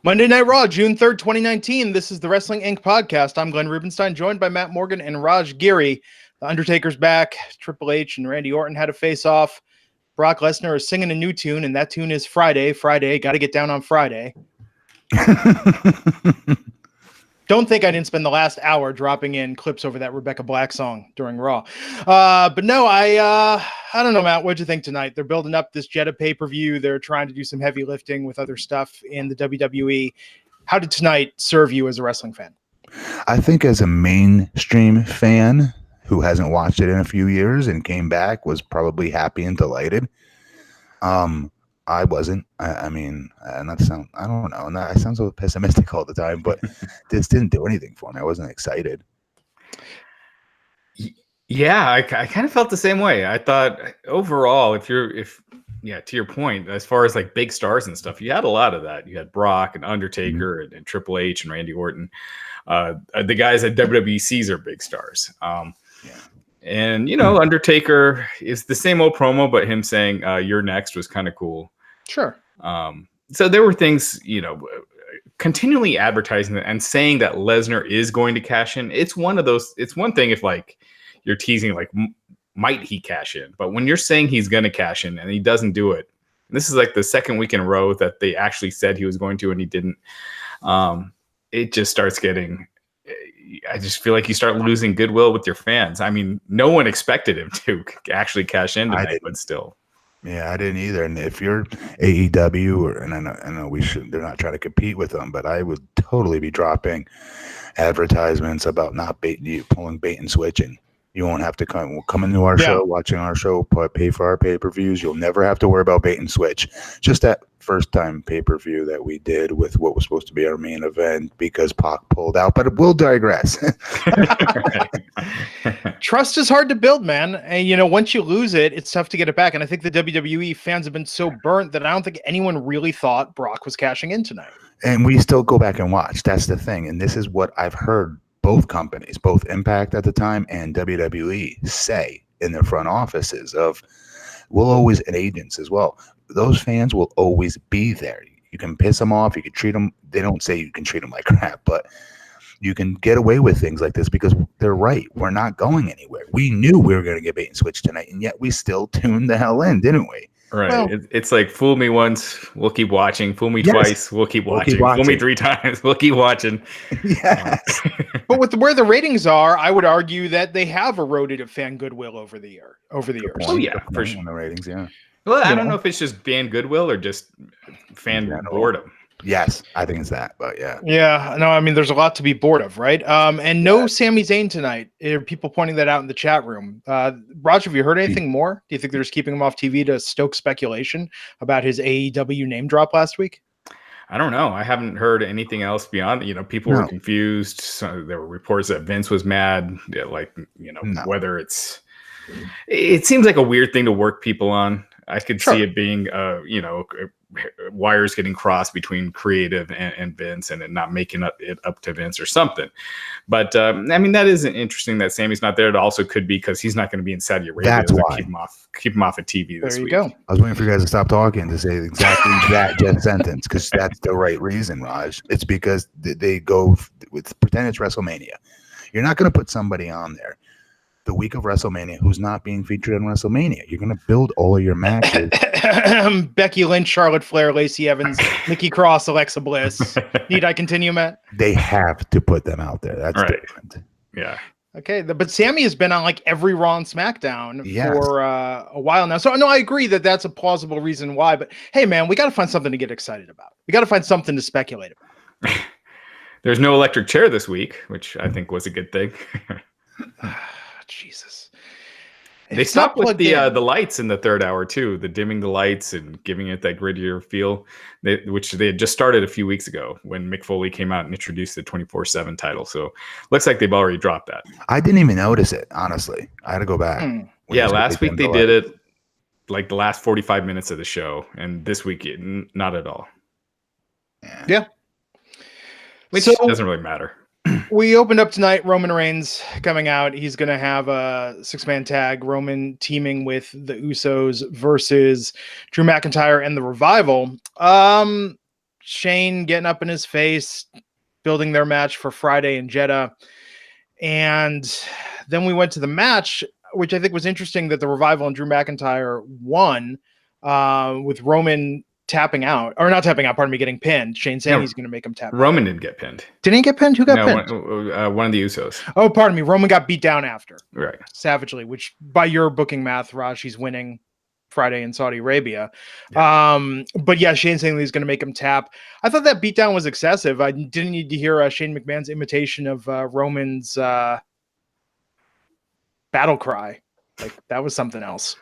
Monday Night Raw, June 3rd, 2019. This is the Wrestling Inc. podcast. I'm Glenn Rubenstein, joined by Matt Morgan and Raj Giri. The Undertaker's back. Triple H and Randy Orton had a face-off. Brock Lesnar is singing a new tune, and that tune is Friday. Friday, got to get down on Friday. Don't think I didn't spend the last hour dropping in clips over that Rebecca Black song during Raw. But no, I don't know, Matt. What'd you think tonight? They're building up this Jeddah pay-per-view. They're trying to do some heavy lifting with other stuff in the WWE. How did tonight serve you as a wrestling fan? I think as a mainstream fan who hasn't watched it in a few years and came back was probably happy and delighted. I wasn't. I mean, not to sound, I don't know. I sound so pessimistic all the time, but this didn't do anything for me. I wasn't excited. Yeah, I kind of felt the same way. I thought overall, to your point, as far as like big stars and stuff, you had a lot of that. You had Brock and Undertaker and Triple H and Randy Orton. The guys at WWE are big stars. And, you know, Undertaker is the same old promo, but him saying, "You're next" was kind of cool. Sure. So there were things, continually advertising and saying that Lesnar is going to cash in. It's one of those. It's one thing if like you're teasing, like, might he cash in? But when you're saying he's going to cash in and he doesn't do it, this is like the second week in a row that they actually said he was going to and he didn't. It just starts getting. I just feel like you start losing goodwill with your fans. I mean, no one expected him to actually cash in tonight, but still. Yeah, I didn't either. And if you're AEW, and I know we should, they're not trying to compete with them, but I would totally be dropping advertisements about not pulling bait and switching. You won't have to come into our show, watching our show, pay for our pay-per-views. You'll never have to worry about bait and switch. Just that first time pay-per-view that we did with what was supposed to be our main event because Pac pulled out, but we'll digress. Trust is hard to build, man. And, once you lose it, it's tough to get it back. And I think the WWE fans have been so burnt that I don't think anyone really thought Brock was cashing in tonight. And we still go back and watch. That's the thing. And this is what I've heard both companies, both Impact at the time and WWE, say in their front offices and agents as well. Those fans will always be there. You can piss them off. You can treat them. They don't say you can treat them like crap, but you can get away with things like this because they're right. We're not going anywhere. We knew we were going to get bait and switch tonight, and yet we still tuned the hell in, didn't we? Right. Well, it's like, fool me once, we'll keep watching. Fool me twice, we'll keep watching. Fool me 3 times, we'll keep watching. Yes. But with where the ratings are, I would argue that they have eroded a fan goodwill over the years. Oh yeah, for sure. On the ratings, yeah. Well, I don't know if it's just fan goodwill or just fan boredom. Yes, I think it's that, but yeah. Yeah, no, I mean, there's a lot to be bored of, right? And no Sami Zayn tonight. People pointing that out in the chat room. Raj, have you heard anything more? Do you think they're just keeping him off TV to stoke speculation about his AEW name drop last week? I don't know. I haven't heard anything else beyond, people were confused. So there were reports that Vince was mad, whether it seems like a weird thing to work people on. I could see it being, wires getting crossed between creative and Vince and it not making it up to Vince or something. But I mean, that is interesting that Sammy's not there. It also could be because he's not going to be in Saudi Arabia. That's why. Keep him off of TV this week. There you go. I was waiting for you guys to stop talking to say exactly that just sentence because that's the right reason, Raj. It's because they go with pretend it's WrestleMania. You're not going to put somebody on there the week of WrestleMania who's not being featured on WrestleMania. You're going to build all of your matches. Becky Lynch, Charlotte Flair, Lacey Evans, Nikki Cross, Alexa Bliss. Need I continue, Matt? They have to put them out there. That's different. Yeah. Okay, but Sammy has been on like every Raw and SmackDown for a while now. So no, I agree that that's a plausible reason why. But hey, man, we got to find something to get excited about. We got to find something to speculate about. There's no electric chair this week, which I think was a good thing. Jesus. They stopped with the lights in the third hour too, the dimming the lights and giving it that grittier feel, which they had just started a few weeks ago when Mick Foley came out and introduced the 24/7 title. So looks like they've already dropped that. I didn't even notice it, honestly. I had to go back. Yeah, last week they did it like the last 45 minutes of the show, and this week not at all. Yeah. Which doesn't really matter. We opened up tonight, Roman Reigns coming out. He's going to have a 6-man tag, Roman teaming with the Usos versus Drew McIntyre and the Revival. Shane getting up in his face, building their match for Friday in Jeddah. And then we went to the match, which I think was interesting, that the Revival and Drew McIntyre won with Roman tapping out, or not tapping out, pardon me, getting pinned. Shane saying he's going to make him tap. Roman didn't get pinned. Didn't he get pinned? Who got pinned? One of the Usos. Oh, pardon me. Roman got beat down after. Right. Savagely, which by your booking math, Raj, he's winning Friday in Saudi Arabia. Yeah. But yeah, Shane saying he's going to make him tap. I thought that beatdown was excessive. I didn't need to hear Shane McMahon's imitation of Roman's battle cry. Like, that was something else.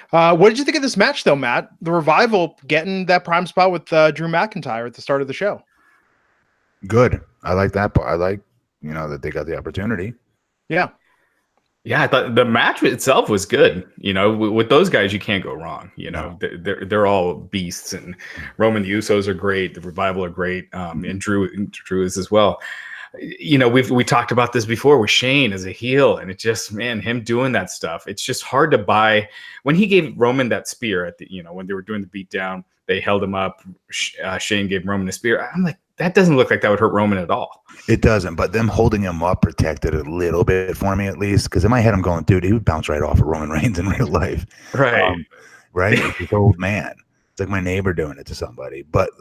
What did you think of this match, though, Matt? The Revival getting that prime spot with Drew McIntyre at the start of the show. Good. I like that part. I like, that they got the opportunity. Yeah. Yeah, I thought the match itself was good. With those guys, you can't go wrong. They're all beasts, and Roman, the Usos are great. The Revival are great, and Drew is as well. We talked about this before with Shane as a heel, and it just, man, him doing that stuff. It's just hard to buy. When he gave Roman that spear at the, when they were doing the beatdown, they held him up. Shane gave Roman a spear. I'm like, that doesn't look like that would hurt Roman at all. It doesn't, but them holding him up protected a little bit for me, at least, because in my head I'm going, dude, he would bounce right off of Roman Reigns in real life. Right. Right? He's old man. It's like my neighbor doing it to somebody. But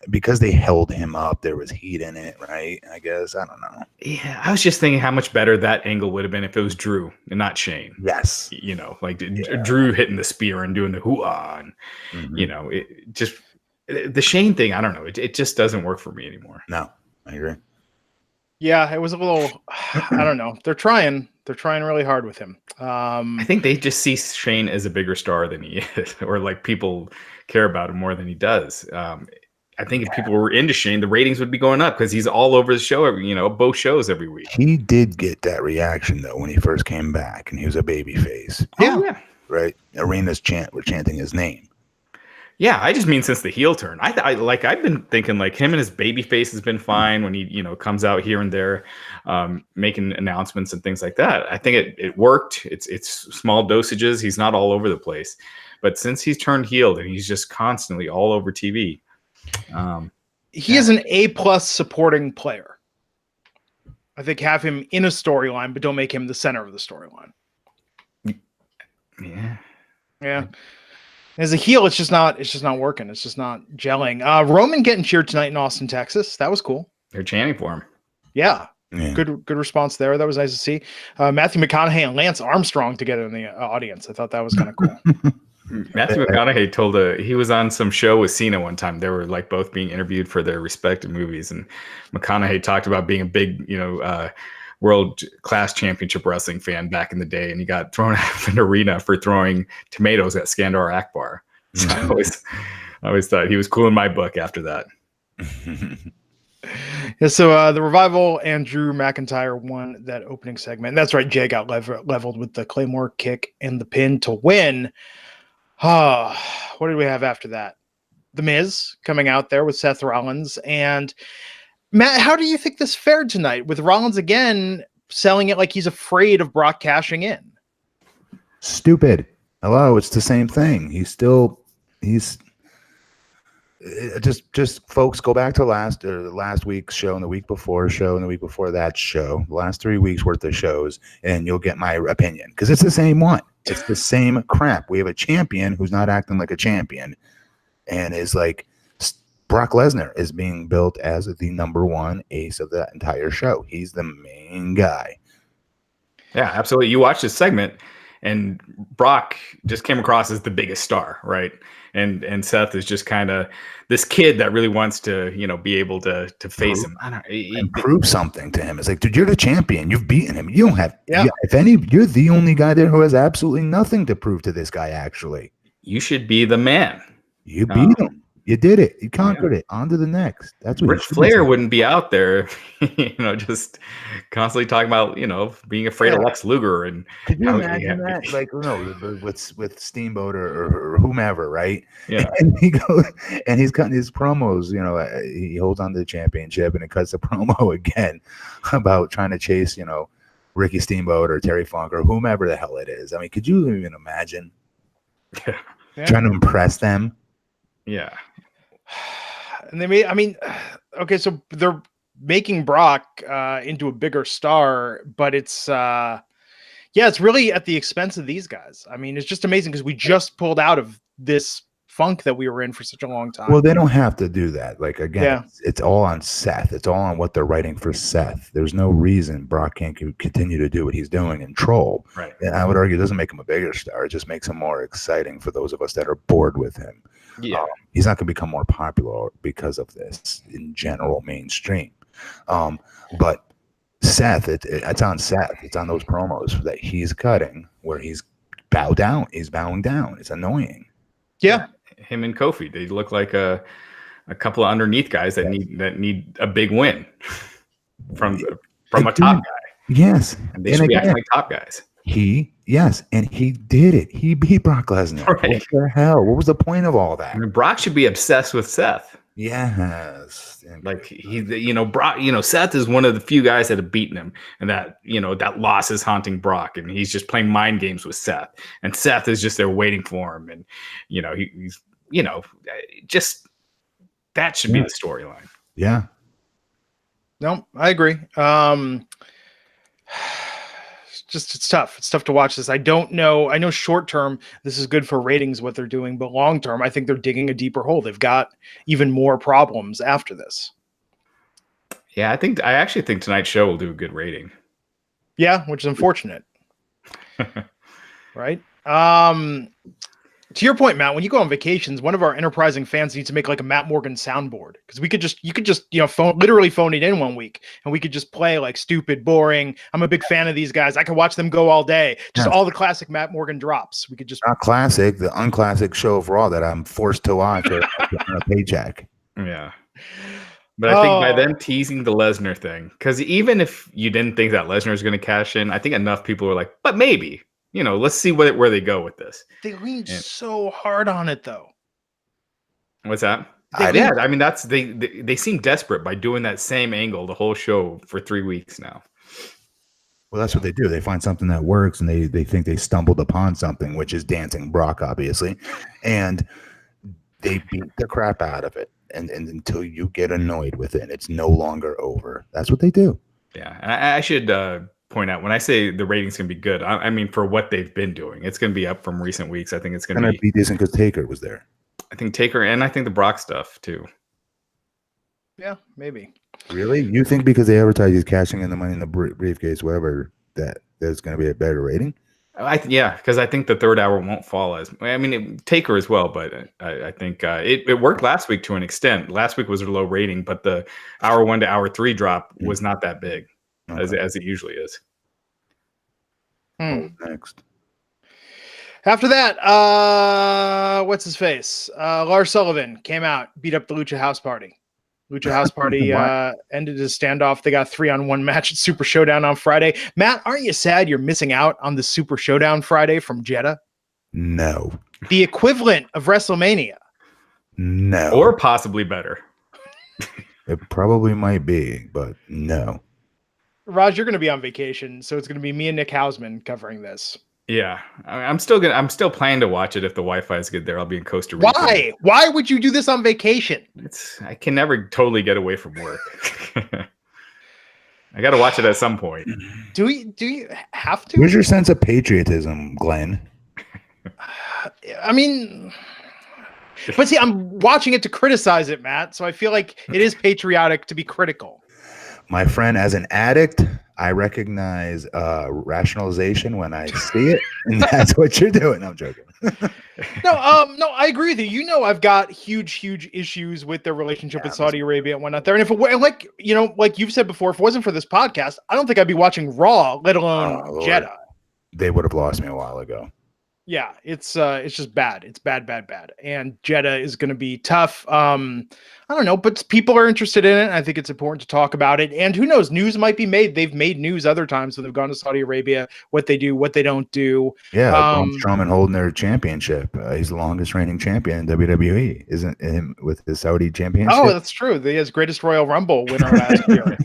because they held him up, there was heat in it, right? I guess. I don't know. Yeah, I was just thinking how much better that angle would have been if it was Drew and not Shane. Yes. Drew hitting the spear and doing the hoo-ah. And, it just... The Shane thing, I don't know. It just doesn't work for me anymore. No, I agree. Yeah, it was a little, I don't know. They're trying really hard with him. I think they just see Shane as a bigger star than he is, or like people care about him more than he does. I think if people were into Shane, the ratings would be going up because he's all over the show, both shows every week. He did get that reaction though when he first came back, and he was a baby face. Yeah. Right. Arenas were chanting his name. Yeah, I just mean since the heel turn. I've been thinking like him and his baby face has been fine when he comes out here and there, making announcements and things like that. I think it worked. It's small dosages. He's not all over the place, but since he's turned heel and he's just constantly all over TV. He is an A+ supporting player. I think have him in a storyline, but don't make him the center of the storyline. Yeah. As a heel, it's just not working. It's just not gelling. Roman getting cheered tonight in Austin, Texas. That was cool. They're chanting for him. Yeah. Good response there. That was nice to see. Matthew McConaughey and Lance Armstrong together in the audience. I thought that was kind of cool. Matthew McConaughey he was on some show with Cena one time. They were like both being interviewed for their respective movies, and McConaughey talked about being a big, world class championship wrestling fan back in the day, and he got thrown out of an arena for throwing tomatoes at Skandar Akbar. So I always thought he was cool in my book after that. Yeah, so the Revival and Drew McIntyre won that opening segment. That's right, Jay got leveled with the Claymore kick and the pin to win. What did we have after that? The Miz coming out there with Seth Rollins. And Matt, how do you think this fared tonight with Rollins again selling it like he's afraid of Brock cashing in? Stupid. Hello, it's the same thing. He's just folks, go back to last week's show and the week before show and the week before that show, the last 3 weeks worth of shows, and you'll get my opinion, because it's the same one. It's the same crap. We have a champion who's not acting like a champion, and is like Brock Lesnar is being built as the number one ace of that entire show. He's the main guy. Yeah, absolutely. You watch this segment, and Brock just came across as the biggest star, right? And Seth is just kind of this kid that really wants to, be able to face him. And prove something to him. It's like, dude, you're the champion. You've beaten him. You don't have. Yeah. If any, you're the only guy there who has absolutely nothing to prove to this guy. Actually, you should be the man. You beat him. You did it. You conquered it. On to the next. That's what Ric Flair wouldn't be out there, just constantly talking about, being afraid of Lex Luger. And could you imagine that? Like, with Steamboat or whomever, right? Yeah. And he goes and he's cutting his promos. He holds on to the championship and it cuts a promo again about trying to chase, Ricky Steamboat or Terry Funk or whomever the hell it is. I mean, could you even imagine trying to impress them? Yeah. And they made, I mean, okay, so they're making Brock into a bigger star, but it's it's really at the expense of these guys. I mean, it's just amazing because we just pulled out of this funk that we were in for such a long time. Well, they don't have to do that. Like, again, Yeah. it's all on Seth. It's all on what they're writing for Seth. There's no reason Brock can't continue to do what he's doing and troll. Right. And I would argue it doesn't make him a bigger star. It just makes him more exciting for those of us that are bored with him. Yeah. He's not going to become more popular because of this in general mainstream. But Seth, it's on Seth. It's on those promos that he's cutting where he's bowing down. It's annoying. Yeah. Him and Kofi, they look like a couple of underneath guys that need a big win from a top guy. Yes. And they should be acting like top guys. And he did it. He beat Brock Lesnar. Right. What the hell? What was the point of all that? I mean, Brock should be obsessed with Seth. Yes. Like Brock, Seth is one of the few guys that have beaten him, and that loss is haunting Brock, and he's just playing mind games with Seth, and Seth is just there waiting for him, and he's just that should be the storyline. Yeah. No, I agree. It's tough. It's tough to watch this. I don't know. I know short term, this is good for ratings, what they're doing, but long term, I think they're digging a deeper hole. They've got even more problems after this. Yeah, I actually think tonight's show will do a good rating. Yeah, which is unfortunate. Right? To your point, Matt, when you go on vacations, one of our enterprising fans needs to make like a Matt Morgan soundboard, because you could just literally phone it in one week, and we could just play like stupid, boring. I'm a big fan of these guys. I could watch them go all day. Just all the classic Matt Morgan drops. We could just not classic, the unclassic show of Raw that I'm forced to watch on a paycheck. Yeah. But I think by them teasing the Lesnar thing, because even if you didn't think that Lesnar is going to cash in, I think enough people were like, but maybe. Let's see where they go with this. They leaned so hard on it, though. What's that? I mean, they seem desperate by doing that same angle the whole show for 3 weeks now. Well, that's what they do. They find something that works, and they think they stumbled upon something, which is dancing Brock, obviously, and they beat the crap out of it. And until you get annoyed with it, it's no longer over. That's what they do. Yeah, and I should point out, when I say the ratings can be good, I mean for what they've been doing. It's going to be up from recent weeks. I think it's going to be decent because Taker was there. I think Taker, and I think the Brock stuff too. Yeah, maybe. Really? You think because they advertise he's cashing in the money in the briefcase, whatever, that there's going to be a better rating? Because I think the third hour won't fall as. I mean, Taker as well, but I think it worked last week to an extent. Last week was a low rating, but the hour 1 to hour 3 drop was not that big. As it usually is. Next. After that, what's his face? Lars Sullivan came out, beat up the Lucha House Party. Lucha House Party ended his standoff. They got a 3-on-1 match at Super Showdown on Friday. Matt, aren't you sad you're missing out on the Super Showdown Friday from Jeddah? No. The equivalent of WrestleMania. No. Or possibly better. It probably might be, but no. Raj, you're going to be on vacation, so it's going to be me and Nick Hausman covering this. Yeah, I'm still planning to watch it if the Wi-Fi is good there. I'll be in Costa Rica. Why? Why would you do this on vacation? I can never totally get away from work. I got to watch it at some point. Do you have to? Where's your sense of patriotism, Glenn? I mean, but see, I'm watching it to criticize it, Matt. So I feel like it is patriotic to be critical. My friend, as an addict, I recognize rationalization when I see it, and that's what you're doing. I'm joking. No, I agree with you. I've got huge issues with their relationship with Saudi Arabia and whatnot there. And if it were like you've said before, if it wasn't for this podcast, I don't think I'd be watching Raw, let alone Jeddah. They would have lost me a while ago. Yeah, it's just bad. It's bad. And Jeddah is going to be tough. I don't know, but people are interested in it. I think it's important to talk about it. And who knows, news might be made. They've made news other times when they've gone to Saudi Arabia, what they do, what they don't do. Yeah, Braun Strowman holding their championship. He's the longest reigning champion in WWE, isn't him, with his Saudi championship? Oh, that's true. His greatest Royal Rumble winner last year.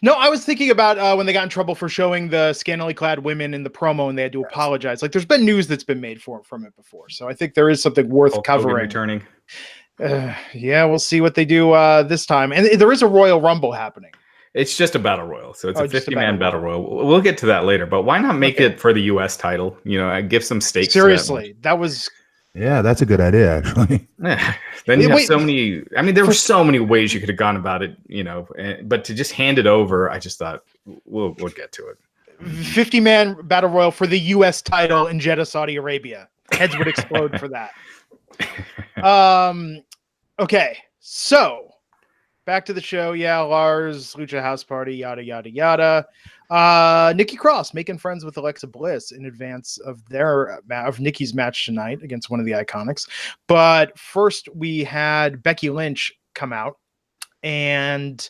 No, I was thinking about when they got in trouble for showing the scantily clad women in the promo and they had to apologize. Like, there's been news that's been made from it before. So I think there is something worth covering. Returning. Yeah, we'll see what they do this time. And there is a Royal Rumble happening. It's just a battle royal, so it's a just a 50-man battle battle royal. We'll get to that later, but why not make it for the U.S. title? You know, give some stakes. Seriously, that was. Yeah, that's a good idea, actually. Yeah. Then you have so many. I mean, there were so many ways you could have gone about it, you know. But to just hand it over, I just thought we'll get to it. 50-man battle royal for the U.S. title in Jeddah, Saudi Arabia. Heads would explode for that. Okay, so back to the show. Yeah, Lars, Lucha House Party, yada, yada, yada. Nikki Cross making friends with Alexa Bliss in advance of Nikki's match tonight against one of the Iconics. But first, we had Becky Lynch come out, and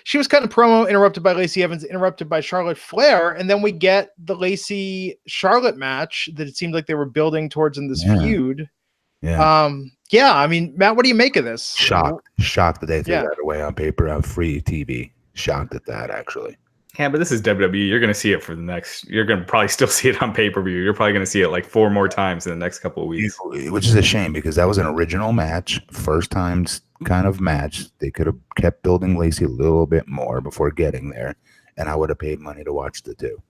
she was cutting a promo, interrupted by Lacey Evans, interrupted by Charlotte Flair, and then we get the Lacey-Charlotte match that it seemed like they were building towards in this feud. Yeah. Yeah, I mean, Matt, what do you make of this? Shocked that they threw that away on paper on free TV. Shocked at that, actually. Yeah, but this is WWE. You're going to see it for the next. You're going to probably still see it on pay-per-view. You're probably going to see it like 4 more times in the next couple of weeks. Which is a shame because that was an original match, first time kind of match. They could have kept building Lacey a little bit more before getting there, and I would have paid money to watch the two.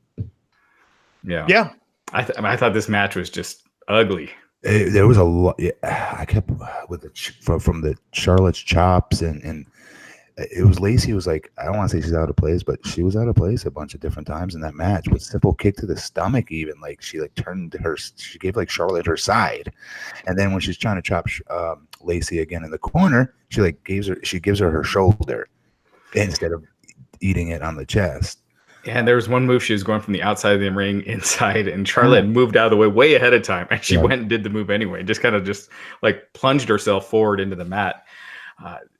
Yeah. I thought this match was just ugly. There was a lot. Yeah, I kept with from the Charlotte's chops and it was Lacey was like, I don't want to say she's out of place, but she was out of place a bunch of different times in that match with simple kick to the stomach. Even like she gave like Charlotte her side, and then when she's trying to chop Lacey again in the corner, she gives her her shoulder instead of eating it on the chest. Yeah, and there was one move she was going from the outside of the ring inside, and Charlotte moved out of the way ahead of time, and she went and did the move anyway. Just kind of like plunged herself forward into the mat.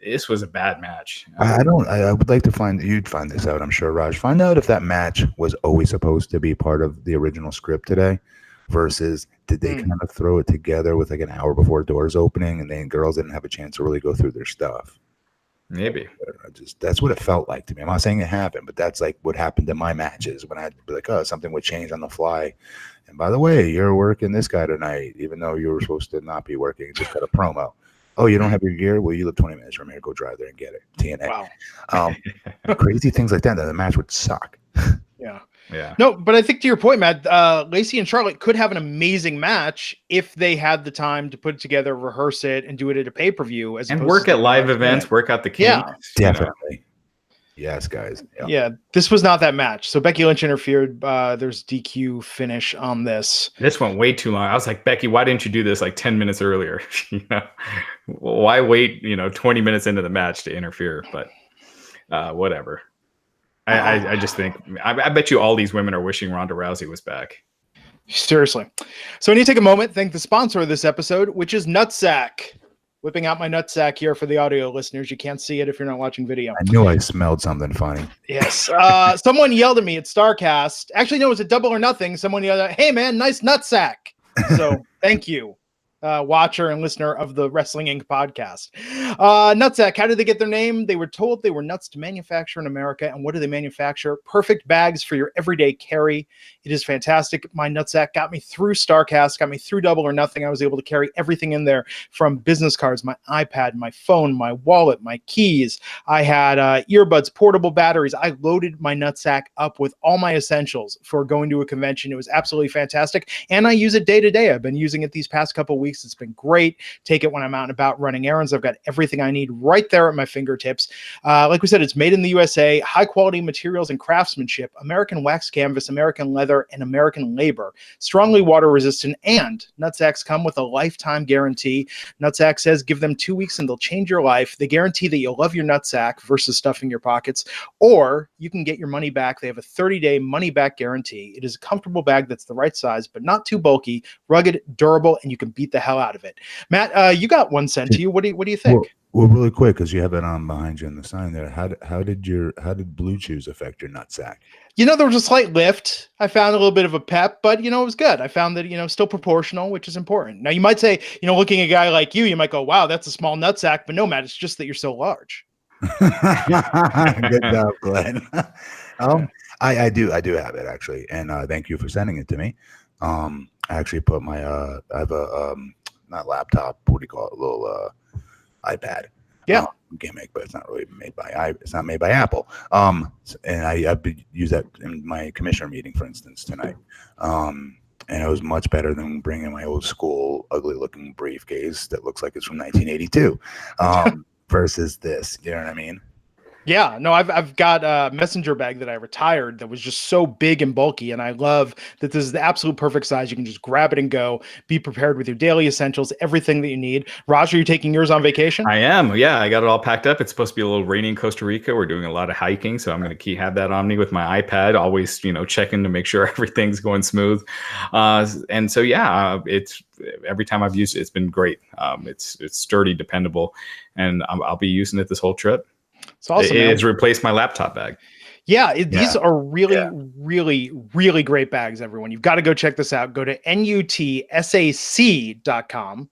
This was a bad match. I would like to you'd find this out, I'm sure, Raj. Find out if that match was always supposed to be part of the original script today versus did they kind of throw it together with like an hour before doors opening and then girls didn't have a chance to really go through their stuff. Maybe. That's what it felt like to me. I'm not saying it happened, but that's like what happened in my matches when I'd be like, oh, something would change on the fly. And by the way, you're working this guy tonight, even though you were supposed to not be working. Just got a promo. Oh, you don't have your gear? Well, you live 20 minutes from here. Go drive there and get it. TNA. Wow. Crazy things like that. The match would suck. Yeah. No, but I think to your point, Matt, Lacey and Charlotte could have an amazing match if they had the time to put it together, rehearse it, and do it at a pay-per-view. And work at live events, work out the kinks. Yeah, definitely. Yes, guys. Yeah, this was not that match. So Becky Lynch interfered. There's DQ finish on this. This went way too long. I was like, Becky, why didn't you do this like 10 minutes earlier? Why wait, 20 minutes into the match to interfere? But whatever. I just think, I bet you all these women are wishing Ronda Rousey was back. Seriously. So I need to take a moment, thank the sponsor of this episode, which is Nutsack. Whipping out my nutsack here for the audio listeners. You can't see it if you're not watching video. I knew I smelled something funny. Yes. Someone yelled at me at StarCast. Actually, no, it was a Double or Nothing. Someone yelled at, hey, man, nice nutsack. So thank you, watcher and listener of the Wrestling Inc. podcast. Nutsack, how did they get their name? They were told they were nuts to manufacture in America. And what do they manufacture? Perfect bags for your everyday carry. It is fantastic. My nutsack got me through StarCast, got me through Double or Nothing. I was able to carry everything in there from business cards, my iPad, my phone, my wallet, my keys. I had earbuds, portable batteries. I loaded my nutsack up with all my essentials for going to a convention. It was absolutely fantastic. And I use it day to day. I've been using it these past couple of weeks. It's been great. Take it when I'm out and about running errands. I've got everything I need right there at my fingertips. Like we said, it's made in the USA, high quality materials and craftsmanship, American wax canvas, American leather, and American labor, strongly water resistant, and nutsacks come with a lifetime guarantee. Nutsack says give them 2 weeks and they'll change your life. They guarantee that you'll love your nutsack versus stuffing your pockets, or you can get your money back. They have a 30-day money-back guarantee. It is a comfortable bag that's the right size, but not too bulky, rugged, durable, and you can beat the hell out of it. Matt, you got one sent to you. What do you think? Well, really quick, because you have it on behind you in the sign there. How did Blue Chews affect your nutsack? There was a slight lift. I found a little bit of a pep, but it was good. I found that still proportional, which is important. Now you might say, looking at a guy like you might go, "Wow, that's a small nutsack," but no, Matt, it's just that you're so large. Good job, Glenn. I do have it actually, and thank you for sending it to me. I actually put my I have a not laptop. What do you call it? A little iPad. Yeah. Gimmick, but it's not really made by it's not made by Apple. And I use that in my commissioner meeting, for instance, tonight. And it was much better than bringing my old school, ugly looking briefcase that looks like it's from 1982 versus this. You know what I mean? Yeah, no, I've got a messenger bag that I retired that was just so big and bulky, and I love that this is the absolute perfect size. You can just grab it and go. Be prepared with your daily essentials, everything that you need. Raj, are you taking yours on vacation? I am. Yeah, I got it all packed up. It's supposed to be a little rainy in Costa Rica. We're doing a lot of hiking, so I'm going to have that on me with my iPad. Always, checking to make sure everything's going smooth. And so, yeah, it's every time I've used it, it's been great. It's sturdy, dependable, and I'll be using it this whole trip. It's awesome. It's replaced my laptop bag. Yeah, these are really, really, really great bags, everyone. You've got to go check this out. Go to nutsac.com.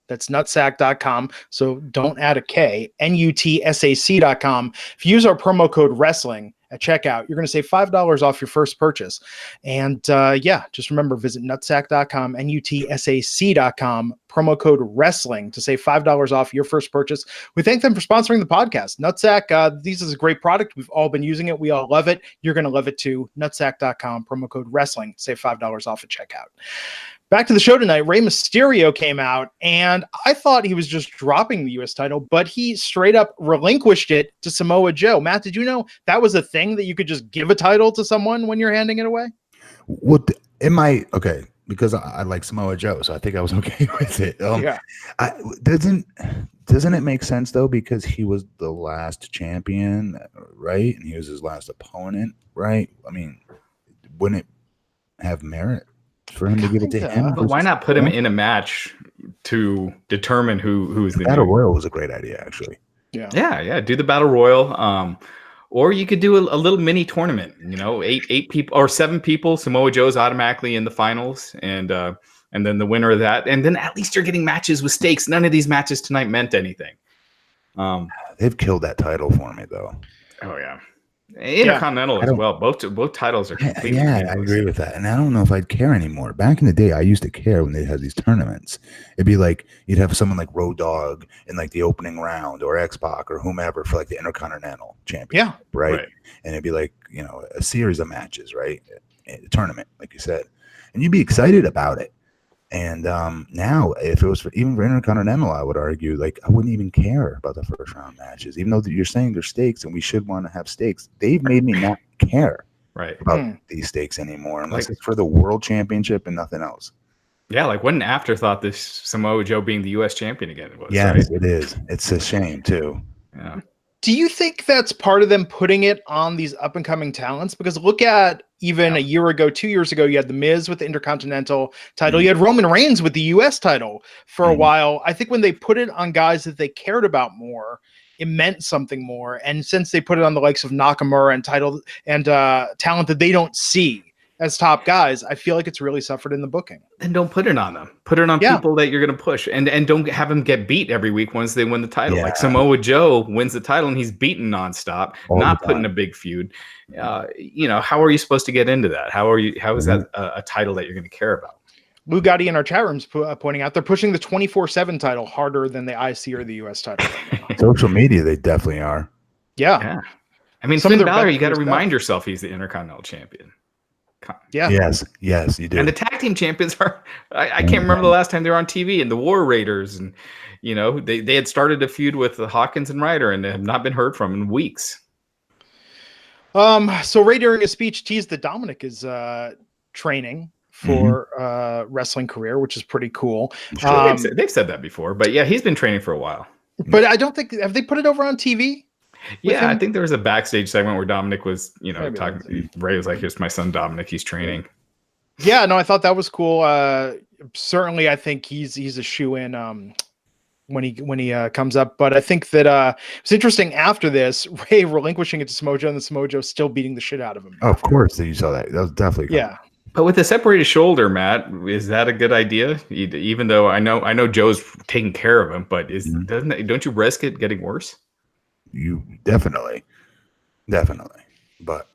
That's nutsac.com. So don't add a K. nutsac.com. If you use our promo code WRESTLING at checkout, you're going to save $5 off your first purchase. And just remember, visit nutsac.com, nutsac.com, promo code WRESTLING to save $5 off your first purchase. We thank them for sponsoring the podcast. Nutsac, this is a great product. We've all been using it. We all love it. You're going to love it too. Nutsac.com, promo code WRESTLING, save $5 off at checkout. Back to the show tonight. Rey Mysterio came out, and I thought he was just dropping the U.S. title, but he straight up relinquished it to Samoa Joe. Matt, did you know that was a thing, that you could just give a title to someone when you're handing it away? Well, okay, because I like Samoa Joe, so I think I was okay with it. Doesn't it make sense though, because he was the last champion, right? And he was his last opponent, right? I mean, wouldn't it have merit for him to give it to him? But why not put him in a match to determine who's the Battle Royal was a great idea, actually. Yeah. Do the Battle Royal, or you could do a little mini tournament. 8 people or 7 people. Samoa Joe's automatically in the finals, and then the winner of that, and then at least you're getting matches with stakes. None of these matches tonight meant anything. They've killed that title for me, though. Oh yeah. Intercontinental as well. Both titles are completely I agree with that. And I don't know if I'd care anymore. Back in the day, I used to care when they had these tournaments. It'd be like you'd have someone like Road Dogg in like the opening round, or X-Pac or whomever for like the Intercontinental Championship, right? And it'd be like, a series of matches, right? A tournament, like you said. And you'd be excited about it. And now, if it was even for Intercontinental, I would argue, like, I wouldn't even care about the first round matches, even though you're saying there's stakes and we should want to have stakes. They've made me not care about these stakes anymore, unless it's for the world championship and nothing else. Yeah, like what an afterthought this Samoa Joe being the U.S. champion again was. Yes, it is. It's a shame too. Yeah. Do you think that's part of them putting it on these up-and-coming talents? Because look at even a year ago, 2 years ago, you had The Miz with the Intercontinental title. You had Roman Reigns with the U.S. title for a while. I think when they put it on guys that they cared about more, it meant something more. And since they put it on the likes of Nakamura and title and talent that they don't see as top guys, I feel like it's really suffered in the booking. Then don't put it on them. Put it on people that you're going to push, and don't have them get beat every week once they win the title. Like Samoa Joe wins the title and he's beaten nonstop, not putting a big feud. How are you supposed to get into that? How is that a title that you're going to care about? Lou Gotti in our chat rooms pointing out they're pushing the 24/7 title harder than the IC or the US title. Social media, they definitely are. Yeah. I mean, Finn Balor, you got to remind yourself he's the Intercontinental Champion. Yeah. Yes, you do. And the tag team champions are, I can't remember the last time they were on TV, and the War Raiders, and they had started a feud with Hawkins and Ryder, and they have not been heard from in weeks. So Ray during his speech teased that Dominic is training for wrestling career, which is pretty cool. Sure, they've said that before, but yeah, he's been training for a while. But I don't think, have they put it over on TV? Yeah, I think there was a backstage segment where Dominic was, talking. Ray was like, "Here's my son Dominic. He's training." Yeah, no, I thought that was cool. Certainly, I think he's a shoe-in when he comes up. But I think that it's interesting after this, Ray relinquishing it to Samoa Joe, and the Samoa Joe still beating the shit out of him. Oh, of course, you saw that. That was definitely cool. Yeah. But with a separated shoulder, Matt, is that a good idea? Even though I know Joe's taking care of him, but don't you risk it getting worse? You definitely, but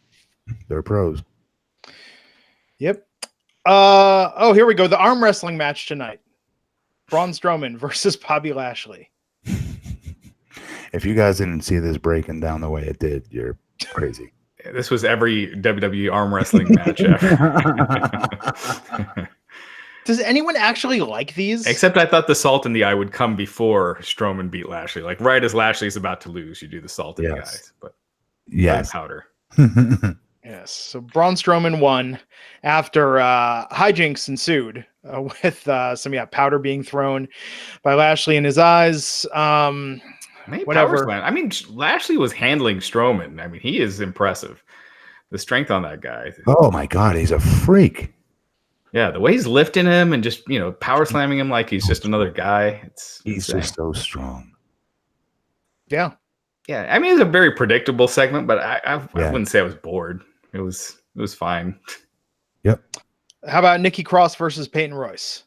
they're pros. Yep. Here we go. The arm wrestling match tonight. Braun Strowman versus Bobby Lashley. If you guys didn't see this breaking down the way it did, you're crazy. This was every WWE arm wrestling match ever. Does anyone actually like these? Except I thought the salt in the eye would come before Strowman beat Lashley. Like right as Lashley's about to lose, you do the salt in the eyes. But powder. Yes. So Braun Strowman won after hijinks ensued with some powder being thrown by Lashley in his eyes. Whatever. I mean, Lashley was handling Strowman. I mean, he is impressive. The strength on that guy. Oh my God, he's a freak. Yeah, the way he's lifting him and just power slamming him like he's just another guy. He's just so strong. Yeah. Yeah, I mean, it was a very predictable segment, but I wouldn't say I was bored. It was fine. Yep. How about Nikki Cross versus Peyton Royce?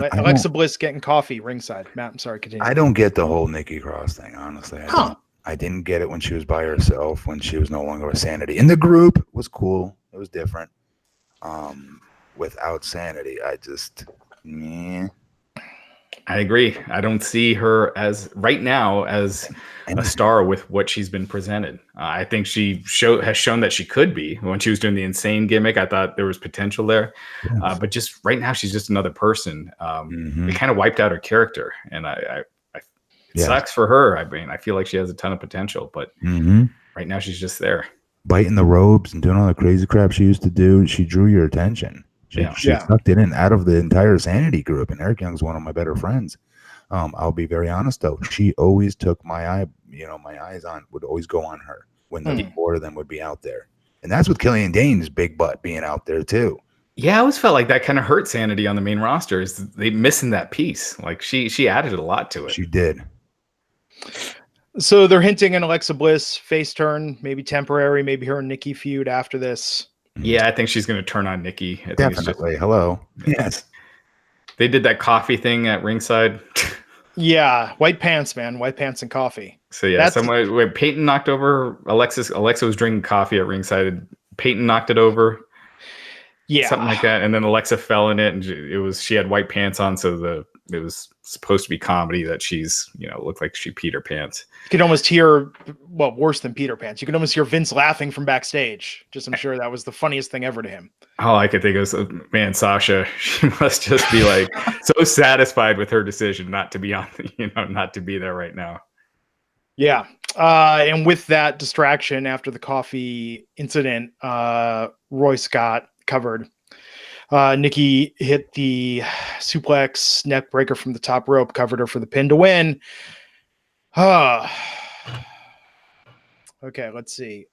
Alexa Bliss getting coffee ringside. Matt, I'm sorry, continue. I don't get the whole Nikki Cross thing, honestly. I didn't get it when she was by herself, when she was no longer with Sanity. In the group, it was cool. It was different. Without Sanity, I just... I agree. I don't see her as right now as a star with what she's been presented. I think she has shown that she could be. When she was doing the insane gimmick, I thought there was potential there. Yes. But just right now, she's just another person. It kind of wiped out her character, and it sucks for her. I mean, I feel like she has a ton of potential, but right now she's just there. Biting the ropes and doing all the crazy crap she used to do, she drew your attention. She sucked it in out of the entire Sanity group, and Eric Young's one of my better friends. I'll be very honest though, she always took my eyes would always go on her when the four of them would be out there, and that's with Killian Dane's big butt being out there too. Yeah, I always felt like that kind of hurt Sanity on the main roster. Is they missing that piece? Like she added a lot to it. She did. So they're hinting an Alexa Bliss face turn, maybe temporary, maybe her and Nikki feud after this. Yeah, I think she's going to turn on Nikki. Definitely. Hello. Yes. They did that coffee thing at ringside. Yeah, white pants, man. White pants and coffee. So yeah, when Peyton knocked over Alexa was drinking coffee at ringside. Peyton knocked it over. Yeah, something like that. And then Alexa fell in it, and she had white pants on, so it was supposed to be comedy that she's looked like she peed her pants. You could almost hear, well, worse than Peter Pants. You could almost hear Vince laughing from backstage. I'm sure that was the funniest thing ever to him. All I could think was, man, Sasha, she must just be like so satisfied with her decision not to be not to be there right now. Yeah. And with that distraction after the coffee incident, Royce got covered. Nikki hit the suplex neck breaker from the top rope, covered her for the pin to win. Okay, let's see.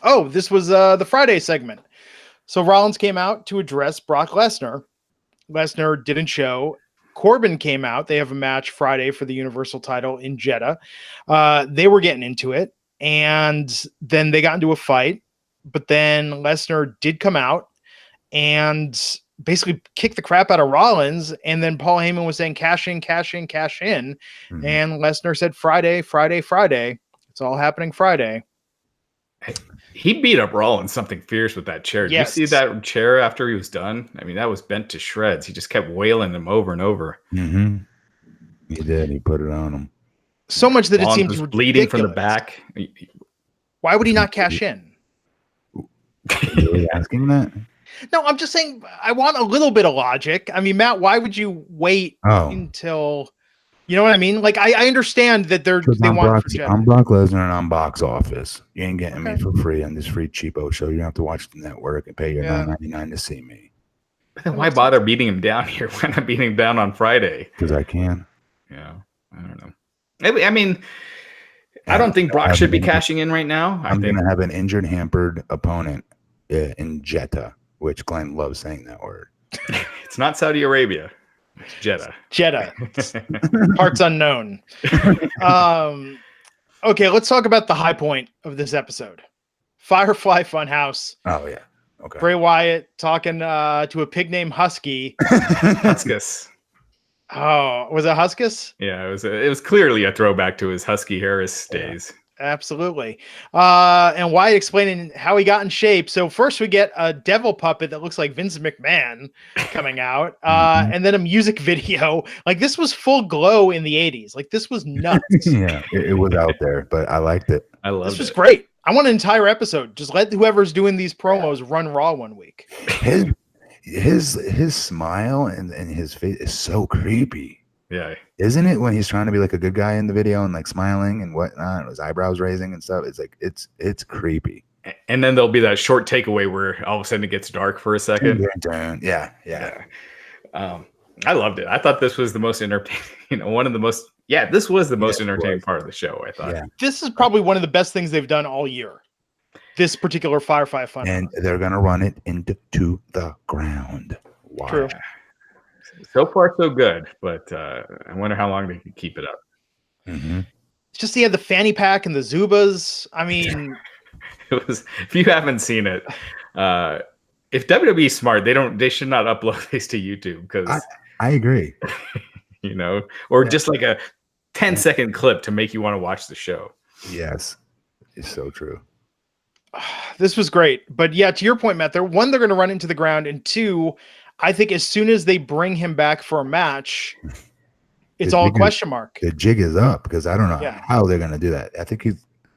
Oh, this was the Friday segment. So Rollins came out to address Brock Lesnar. Lesnar didn't show. Corbin came out. They have a match Friday for the Universal title in Jeddah. They were getting into it, and then they got into a fight. But then Lesnar did come out and basically kicked the crap out of Rollins. And then Paul Heyman was saying, cash in, cash in, cash in. Mm-hmm. And Lesnar said, Friday, Friday, Friday. It's all happening Friday. He beat up Rollins something fierce with that chair. Yes. Did you see that chair after he was done? I mean, that was bent to shreds. He just kept wailing him over and over. Mm-hmm. He did. He put it on him. So much that Rollins it seems was bleeding from the back. Why would he not cash in? Are you really asking that? No, I'm just saying I want a little bit of logic. I mean, Matt, why would you wait until, you know what I mean? Like, I understand that they want I'm Brock Lesnar and I'm box office. You ain't getting me for free on this free cheapo show. You have to watch the network and pay your $9.99 to see me. But then why bother beating him down here? Why not beating him down on Friday? Because I can. Yeah, I don't know. I mean, I don't think Brock should be cashing in right now. I'm going to have an injured, hampered opponent in Jeddah, which Glenn loves saying that word. It's not Saudi Arabia. It's Jeddah. Jeddah. Parts unknown. Okay, let's talk about the high point of this episode. Firefly Funhouse. Oh, yeah. Okay. Bray Wyatt talking to a pig named Husky. Huskus. Oh, was it Huskus? Yeah, it was clearly a throwback to his Husky Harris days. Absolutely. And Wyatt explaining how he got in shape. So first we get a devil puppet that looks like Vince McMahon coming out, and then a music video. Like this was full glow in the 80s. Like this was nuts. Yeah, it was out there, but I liked it. I loved This was it. great. I want an entire episode. Just let whoever's doing these promos run Raw one week. His smile and his face is so creepy. Yeah. Isn't it, when he's trying to be like a good guy in the video and like smiling and whatnot, and his eyebrows raising and stuff? It's like it's creepy. And then there'll be that short takeaway where all of a sudden it gets dark for a second. Yeah. I loved it. I thought this was the most entertaining. One of the most. Yeah, this was the most entertaining part of the show. I thought. Yeah. This is probably one of the best things they've done all year. This particular Firefly Fun. And they're gonna run it into the ground. Wow. True. So far, so good. But I wonder how long they can keep it up. Mm-hmm. It's just he had the fanny pack and the Zubas. I mean, It was. If you haven't seen it, if WWE is smart, they should not upload this to YouTube because I agree. or just like a 10-second clip to make you want to watch the show. Yes, it's so true. this was great. But yeah, to your point, Matt, they're going to run into the ground, and two, I think as soon as they bring him back for a match, it's all a question mark. The jig is up because I don't know Yeah. how they're going to do that. I think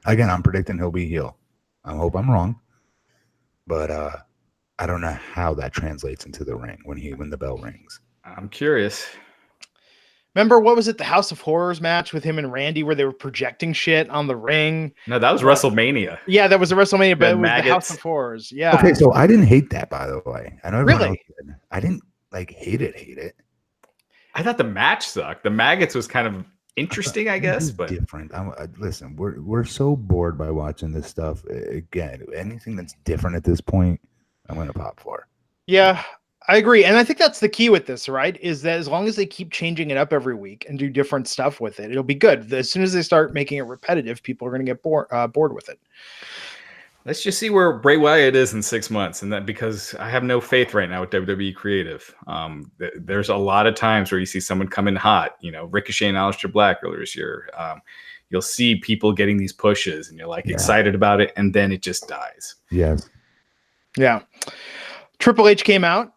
I'm predicting he'll be heel. I hope I'm wrong, but I don't know how that translates into the ring when the bell rings. I'm curious. Remember, what was it, the House of Horrors match with him and Randy where they were projecting shit on the ring? No, that was WrestleMania. Yeah, that was a WrestleMania, but it was maggots. the House of Horrors. Yeah. Okay, so I didn't hate that, by the way. I know everyone Really? else did. I didn't hate it. I thought the match sucked. The maggots was kind of interesting, I guess, This is but different. Listen, we're so bored by watching this stuff. Again, anything that's different at this point, I'm gonna pop for. Yeah, I agree. And I think that's the key with this, right? Is that as long as they keep changing it up every week and do different stuff with it, it'll be good. As soon as they start making it repetitive, people are going to get bored with it. let's just see where Bray Wyatt is in 6 months. And that because I have no faith right now with WWE creative. There's a lot of times where you see someone come in hot, Ricochet and Aleister Black earlier this year. You'll see people getting these pushes and you're like excited about it. And then it just dies. Yes. Yeah. Triple H came out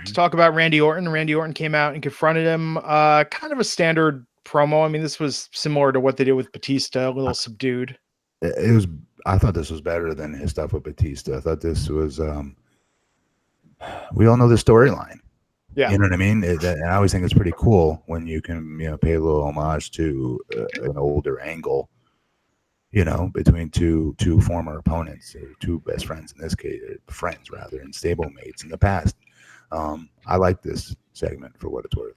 to talk about Randy Orton. Randy Orton came out and confronted him. Kind of a standard promo. I mean, this was similar to what they did with Batista, a little subdued. It was. I thought this was better than his stuff with Batista. I thought this was. We all know the storyline. Yeah. You know what I mean? And I always think it's pretty cool when you can, pay a little homage to an older angle. Between two former opponents, or two best friends in this case, friends rather, and stablemates in the past. I like this segment for what it's worth.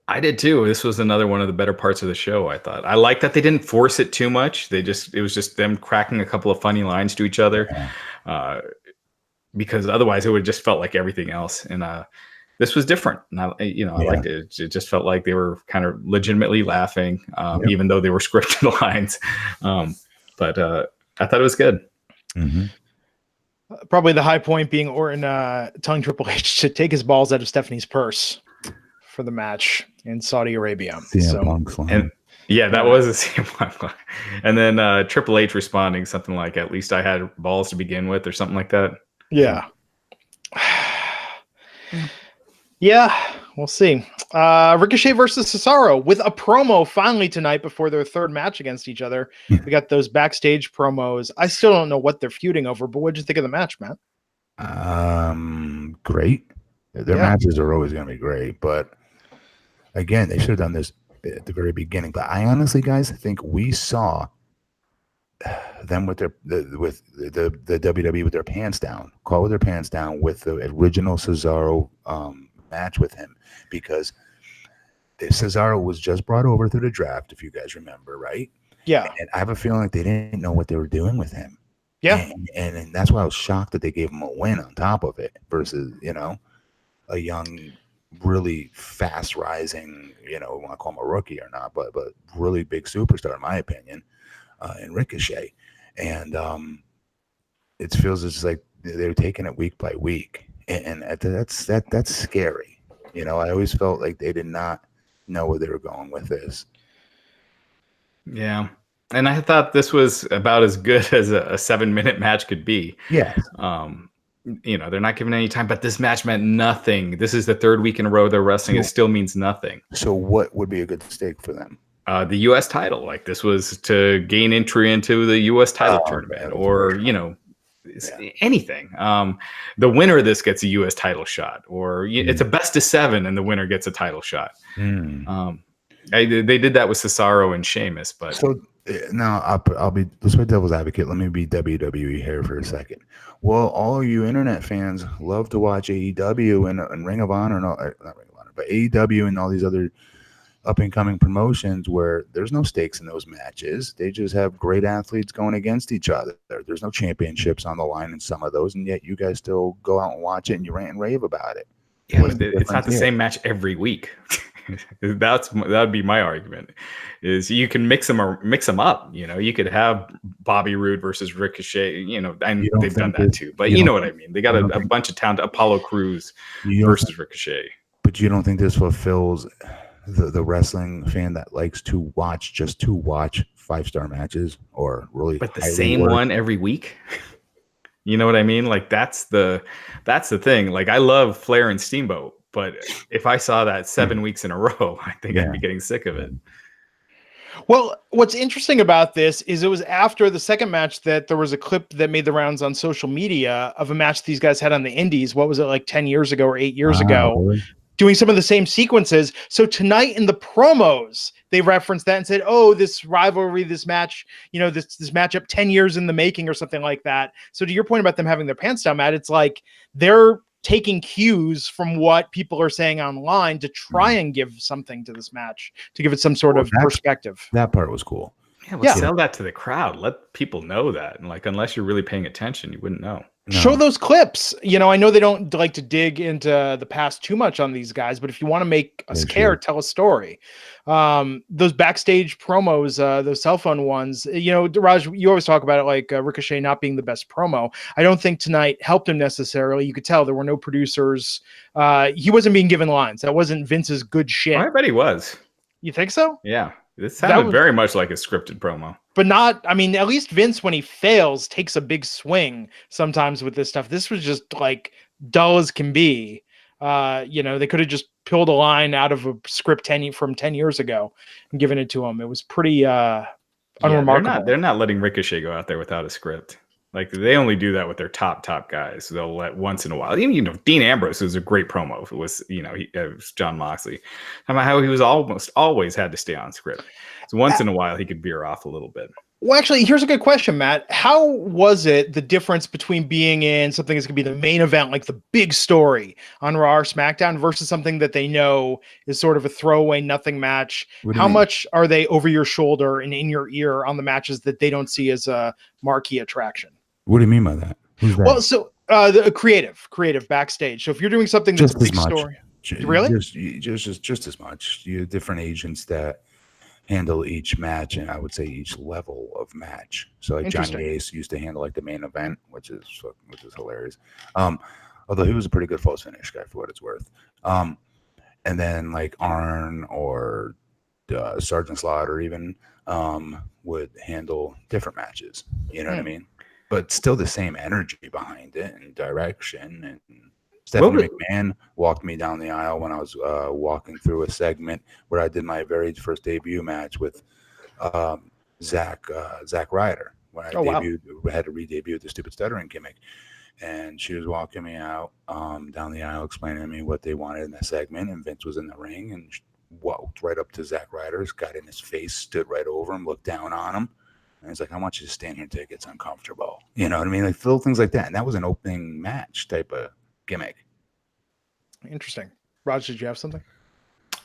I did too. This was another one of the better parts of the show. I thought I like that they didn't force it too much. It was just them cracking a couple of funny lines to each other, because otherwise it would have just felt like everything else. And this was different. And I liked it. It just felt like they were kind of legitimately laughing, even though they were scripted lines. But I thought it was good. Mm-hmm. Probably the high point being Orton telling Triple H to take his balls out of Stephanie's purse for the match in Saudi Arabia. And yeah, that was a CM Punk. And then Triple H responding something like, "At least I had balls to begin with," or something like that. Yeah. Yeah, we'll see. Ricochet versus Cesaro with a promo finally tonight before their third match against each other. We got those backstage promos. I still don't know what they're feuding over, but what'd you think of the match, Matt? Great. Their matches are always going to be great, but again, they should have done this at the very beginning. But I honestly, guys, think we saw them with the WWE with their pants down, caught with their pants down with the original Cesaro match with him, because Cesaro was just brought over through the draft, if you guys remember, right? Yeah. And I have a feeling like they didn't know what they were doing with him. Yeah. And that's why I was shocked that they gave him a win on top of it versus, a young, really fast rising, we want to call him a rookie or not, but really big superstar, in my opinion, in Ricochet. And it feels just like they're taking it week by week. And that's scary. I always felt like they did not know where they were going with this. Yeah. And I thought this was about as good as a 7-minute match could be. Yes. They're not giving any time, but this match meant nothing. This is the third week in a row they're wrestling. It still means nothing. So what would be a good stake for them? The U.S. title. Like, this was to gain entry into the U.S. title tournament, or anything. The winner of this gets a U.S. title shot, or it's a best of 7 and the winner gets a title shot. They did that with Cesaro and Sheamus, but so now let's play devil's advocate. Let me be WWE here for a second. Well, all you internet fans love to watch AEW and Ring of Honor, not Ring of Honor, but AEW and all these other up and coming promotions where there's no stakes in those matches. They just have great athletes going against each other. There's no championships on the line in some of those, and yet you guys still go out and watch it and you rant and rave about it. Yeah, it's not the same match every week. That would be my argument. Is you can mix them up. You could have Bobby Roode versus Ricochet. And they've done that too. But you know what I mean. They got a bunch of talent. Apollo Crews versus Ricochet. But you don't think this fulfills the wrestling fan that likes to watch 5-star matches, or really? But the same one every week. You know what I mean? Like, that's the thing. Like, I love Flair and Steamboat, but if I saw that 7 weeks in a row, I think I'd be getting sick of it. Well, what's interesting about this is it was after the second match that there was a clip that made the rounds on social media of a match these guys had on the Indies. What was it, like 10 years ago or 8 years ago? Really? Doing some of the same sequences. So tonight in the promos, they referenced that and said, oh, this rivalry, this match, this matchup 10 years in the making or something like that. So to your point about them having their pants down, Matt, it's like they're taking cues from what people are saying online to try and give something to this match, to give it some sort of perspective. That part was cool. Yeah, sell that to the crowd. Let people know that. And unless you're really paying attention, you wouldn't know. No. Show those clips. I know they don't like to dig into the past too much on these guys, but if you want to make us care, tell a story. Those backstage promos, those cell phone ones, Raj, you always talk about it like Ricochet not being the best promo. I don't think tonight helped him necessarily. You could tell there were no producers. He wasn't being given lines. That wasn't Vince's good shit. I bet he was. You think so? Yeah. This sounded very much like a scripted promo. But not, at least Vince, when he fails, takes a big swing sometimes with this stuff. This was just like dull as can be. They could have just peeled a line out of a script from 10 years ago and given it to him. It was pretty unremarkable. They're not letting Ricochet go out there without a script. Like, they only do that with their top guys. They'll let once in a while. Even, Dean Ambrose was a great promo. It was, it was John Moxley. How he was almost always had to stay on script. So once in a while, he could veer off a little bit. Well, actually, here's a good question, Matt. How was it the difference between being in something that's going to be the main event, like the big story on Raw or SmackDown, versus something that they know is sort of a throwaway nothing match? How much are they over your shoulder and in your ear on the matches that they don't see as a marquee attraction? What do you mean by that? Who's that? Well, so the creative backstage. So if you're doing something that's a big story, really, just as much. You have different agents that handle each match, and I would say each level of match. So like Johnny Ace used to handle like the main event, which is hilarious. Although he was a pretty good false finish guy for what it's worth. And then like Arn or Sergeant Slaughter even would handle different matches. You know what I mean? But still the same energy behind it and direction. And Stephanie McMahon walked me down the aisle when I was walking through a segment where I did my very first debut match with Zack Ryder. When I had to re-debut the stupid stuttering gimmick. And she was walking me out down the aisle, explaining to me what they wanted in that segment. And Vince was in the ring and walked right up to Zack Ryder, got in his face, stood right over him, looked down on him. And he's like, I want you to stand here until it gets uncomfortable. You know what I mean? Like little things like that. And that was an opening match type of gimmick. Interesting. Raj, did you have something?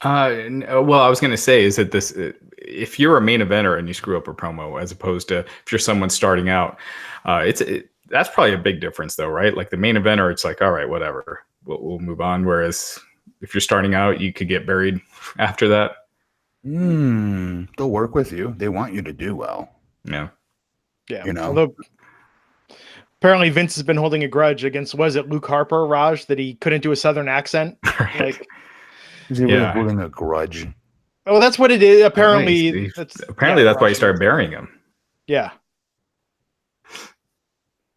Well, I was going to say is that if you're a main eventer and you screw up a promo, as opposed to if you're someone starting out, that's probably a big difference though, right? Like the main eventer, it's like, all right, whatever, we'll move on. Whereas if you're starting out, you could get buried after that. They'll work with you. They want you to do well. Yeah. Although apparently Vince has been holding a grudge against, was it Luke Harper, Raj, that he couldn't do a Southern accent? Like, is he really holding a grudge? Oh, that's what it is. Apparently, that's why he started burying him. Yeah.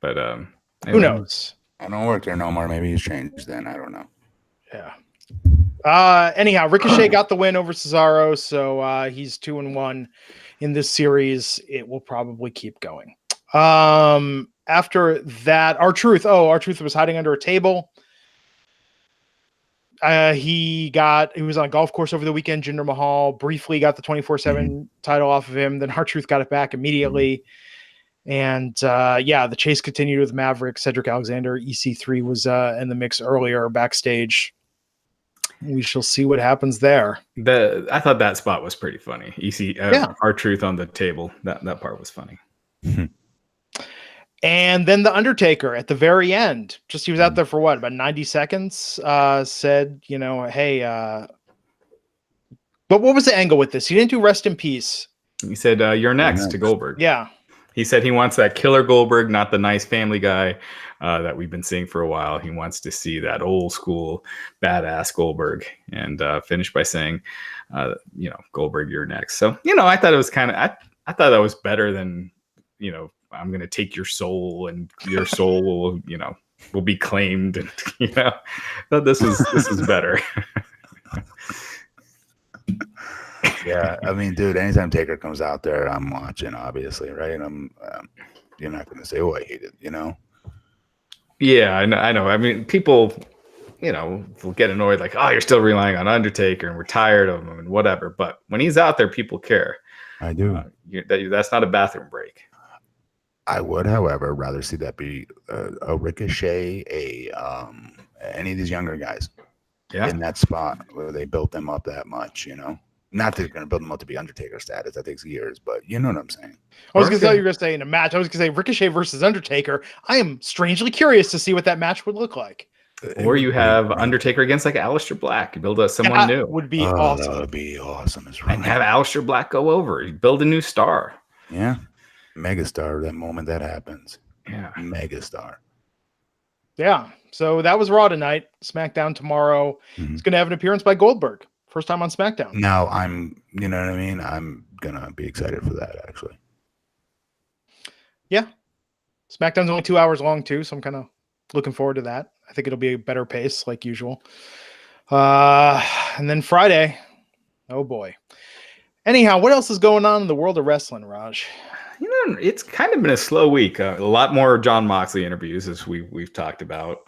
But Who anyway. knows? I don't work there no more. Maybe he's changed then. I don't know. Yeah. Anyhow, Ricochet got the win over Cesaro, so he's 2-1 in this series. It will probably keep going. After that, R-Truth was hiding under a table. He was on a golf course over the weekend. Jinder Mahal briefly got the 24/7 title off of him. Then R-Truth got it back immediately. And the chase continued with Maverick, Cedric Alexander. EC3 was in the mix earlier backstage. We shall see what happens there. I thought that spot was pretty funny. R-Truth on the table. That part was funny. And then the Undertaker at the very end, he was out there for about 90 seconds, said, hey, but what was the angle with this? He didn't do rest in peace. He said, you're next to Goldberg. Yeah. He said he wants that killer Goldberg, not the nice family guy that we've been seeing for a while. He wants to see that old school badass Goldberg, and finished by saying, Goldberg, you're next. So, I thought it was I thought that was better than, I'm going to take your soul and your soul will be claimed. And, thought this is better. Yeah, I mean, dude, anytime Taker comes out there, I'm watching, obviously, right? You're not going to say, "Oh, I hate it," Yeah, I know. I mean, people, will get annoyed, like, "Oh, you're still relying on Undertaker, and we're tired of him, and whatever." But when he's out there, people care. I do. That's not a bathroom break. I would, however, rather see that be a Ricochet, any of these younger guys, in that spot where they built them up that much, Not that they're going to build them up to be Undertaker status. That takes years, but you know what I'm saying. I was going to tell you were going to say in a match. I was going to say Ricochet versus Undertaker. I am strangely curious to see what that match would look like. Or you have Undertaker against like Aleister Black. You build someone new. Would be awesome. That would be awesome as well. And have Aleister Black go over. You build a new star. Yeah. Megastar, that moment that happens. Yeah. Megastar. Yeah. So that was Raw tonight. SmackDown tomorrow. It's going to have an appearance by Goldberg. First time on SmackDown. Now you know what I mean? I'm going to be excited for that, actually. Yeah. SmackDown's only 2 hours long, too. So I'm kind of looking forward to that. I think it'll be a better pace, like usual. And then Friday. Oh, boy. Anyhow, what else is going on in the world of wrestling, Raj? It's kind of been a slow week. A lot more Jon Moxley interviews, as we've talked about.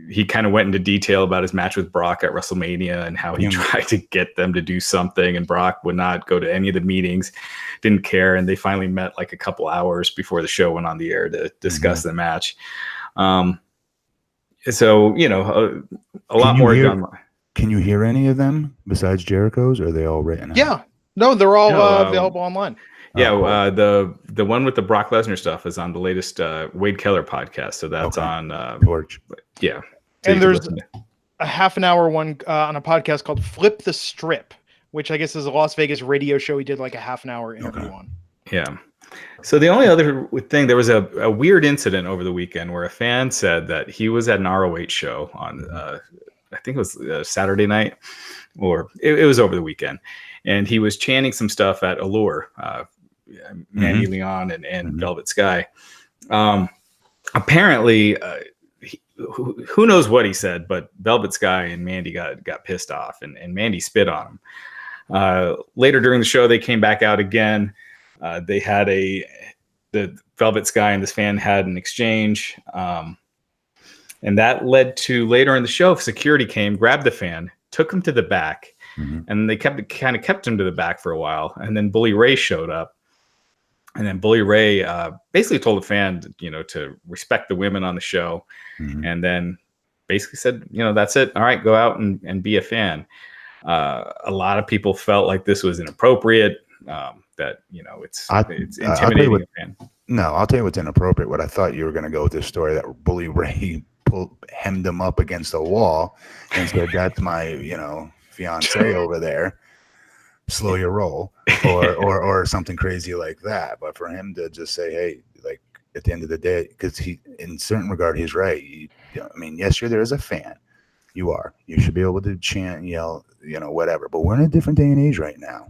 He kind of went into detail about his match with Brock at WrestleMania and how he tried to get them to do something, and Brock would not go to any of the meetings, didn't care, and they finally met like a couple hours before the show went on the air to discuss the match. So a lot more. Can you hear any of them besides Jericho's? Or are they all written out? Yeah, no, they're all available online. Yeah, cool. The one with the Brock Lesnar stuff is on the latest Wade Keller podcast. So that's on Torch. Yeah. So and there's a half an hour one on a podcast called Flip the Strip, which I guess is a Las Vegas radio show he did like a half an hour interview on. Yeah. So the only other thing, there was a weird incident over the weekend where a fan said that he was at an ROH show on, I think it was Saturday night, or it was over the weekend. And he was chanting some stuff at Allure, Mandy Leon and Velvet Sky. Apparently, who knows what he said, but Velvet Sky and Mandy got pissed off, and Mandy spit on him. Later during the show, they came back out again. They had the Velvet Sky and this fan had an exchange. And that led to later in the show, security came, grabbed the fan, took him to the back, and they kept him to the back for a while. And then Bully Ray showed up. And then Bully Ray basically told the fan, to respect the women on the show. And then basically said, that's it. All right, go out and be a fan. A lot of people felt like this was inappropriate, that, it's intimidating a fan. No, I'll tell you what's inappropriate. What I thought you were going to go with this story, that Bully Ray hemmed him up against the wall and said, that's my, fiance over there. Slow your roll, or something crazy like that. But for him to just say, hey, like at the end of the day, because he, in certain regard, he's right. Yes, you're there as a fan. You should be able to chant, yell, whatever. But we're in a different day and age right now.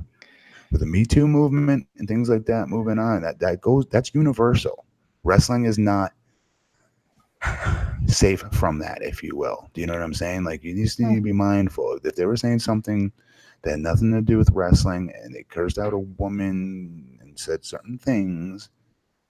with the Me Too movement and things like that moving on, that's universal. Wrestling is not safe from that, if you will. Do you know what I'm saying? Like, you just need to be mindful. If they were saying something that had nothing to do with wrestling and they cursed out a woman and said certain things,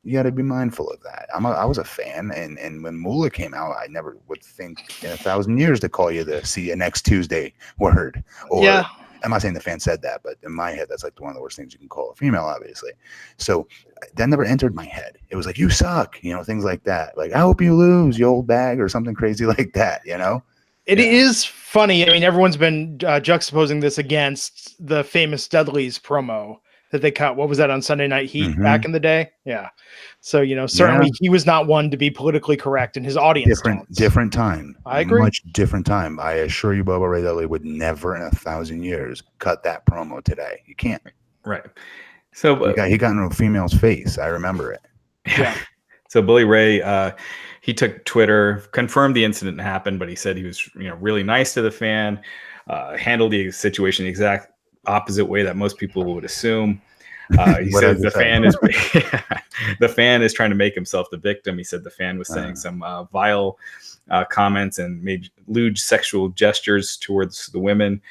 you got to be mindful of that. I was a fan, and when Moolah came out, I never would think in 1,000 years to call you the "see you next Tuesday" word. Or Yeah. I'm not saying the fan said that, but in my head, that's like one of the worst things you can call a female, obviously. So that never entered my head. It was like, "You suck," things like that. Like, "I hope you lose, you old bag," or something crazy like that. It is funny. I mean, everyone's been juxtaposing this against the famous Dudley's promo that they cut. What was that on Sunday Night Heat back in the day? Yeah. So, certainly he was not one to be politically correct in his audience. Different time. I agree. Much different time. I assure you, Bubba Ray Dudley would never in 1,000 years cut that promo today. You can't. Right. So he got into a female's face. I remember it. Yeah. So Bully Ray, he took Twitter, confirmed the incident happened, but he said he was, really nice to the fan, handled the situation the exact opposite way that most people would assume. He says the fan is trying to make himself the victim. He said the fan was saying some vile comments and made lewd sexual gestures towards the women.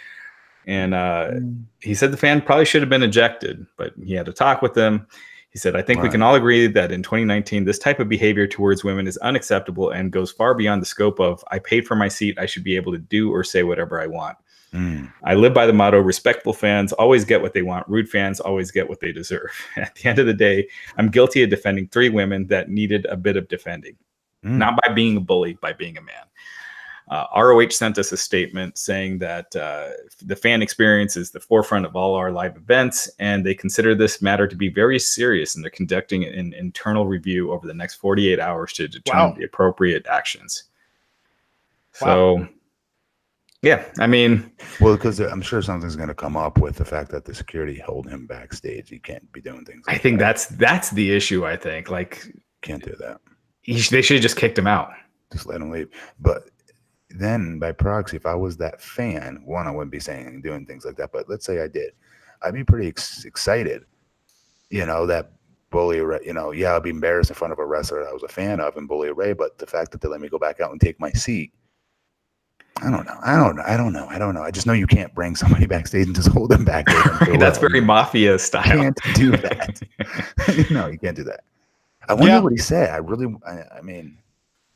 And he said the fan probably should have been ejected, but he had to talk with them. He said, "I think we can all agree that in 2019, this type of behavior towards women is unacceptable and goes far beyond the scope of, I paid for my seat, I should be able to do or say whatever I want. I live by the motto, respectful fans always get what they want. Rude fans always get what they deserve. At the end of the day, I'm guilty of defending 3 women that needed a bit of defending. Not by being a bully, by being a man." ROH sent us a statement saying that the fan experience is the forefront of all our live events, and they consider this matter to be very serious, and they're conducting an internal review over the next 48 hours to determine the appropriate actions. So, yeah, I mean... Well, because I'm sure something's going to come up with the fact that the security held him backstage. He can't be doing things like I think that's the issue, I think. Like, can't do that. They should have just kicked him out. Just let him leave. But... then by proxy, if I was that fan, I wouldn't be saying and doing things like that. But let's say I did, I'd be pretty excited, that Bully Ray, I'd be embarrassed in front of a wrestler that I was a fan of and Bully Ray. But the fact that they let me go back out and take my seat, I don't know. I just know you can't bring somebody backstage and just hold them back. That's very mafia style. You can't do that. No, you can't do that. I wonder what he said. I mean...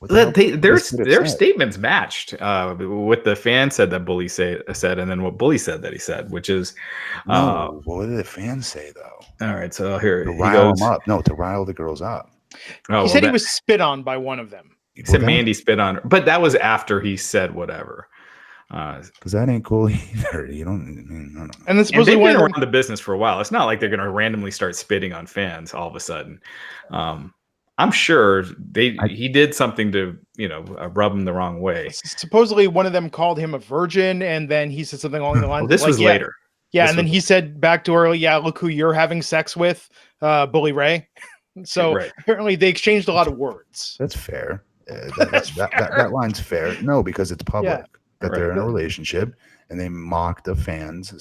Their statements matched what the fan said that Bully said, and then what Bully said that he said, which is what did the fan say though? All right, so here to rile them up. No, to rile the girls up. He said he was spit on by one of them. He said Mandy spit on her, but that was after he said whatever. Because that ain't cool either. You don't. And then supposedly they've been around the business for a while. It's not like they're going to randomly start spitting on fans all of a sudden. I'm sure he did something to, rub him the wrong way. Supposedly one of them called him a virgin, and then he said something along the lines. Well, this was later. Yeah, and then he said back to her, look who you're having sex with, Bully Ray. So apparently they exchanged a lot of words. That's fair. That line's fair. No, because it's public that they're in a relationship, and they mock the fans'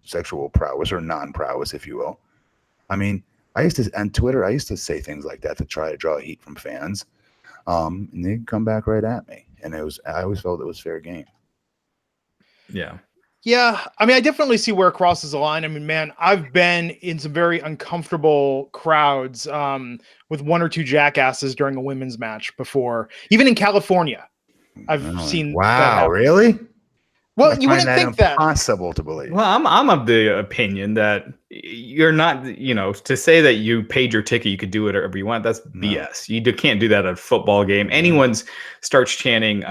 sexual prowess or non-prowess, if you will. I mean, on Twitter, I used to say things like that to try to draw heat from fans, and they'd come back right at me. And I always felt it was fair game. Yeah. Yeah. I mean, I definitely see where it crosses the line. I mean, man, I've been in some very uncomfortable crowds with 1 or 2 jackasses during a women's match before. Even in California, I've seen. Wow, really? Well, you wouldn't think that. Impossible to believe. Well, I'm of the opinion that you're not, to say that you paid your ticket, you could do whatever you want. That's BS. You can't do that at a football game. Anyone starts chanting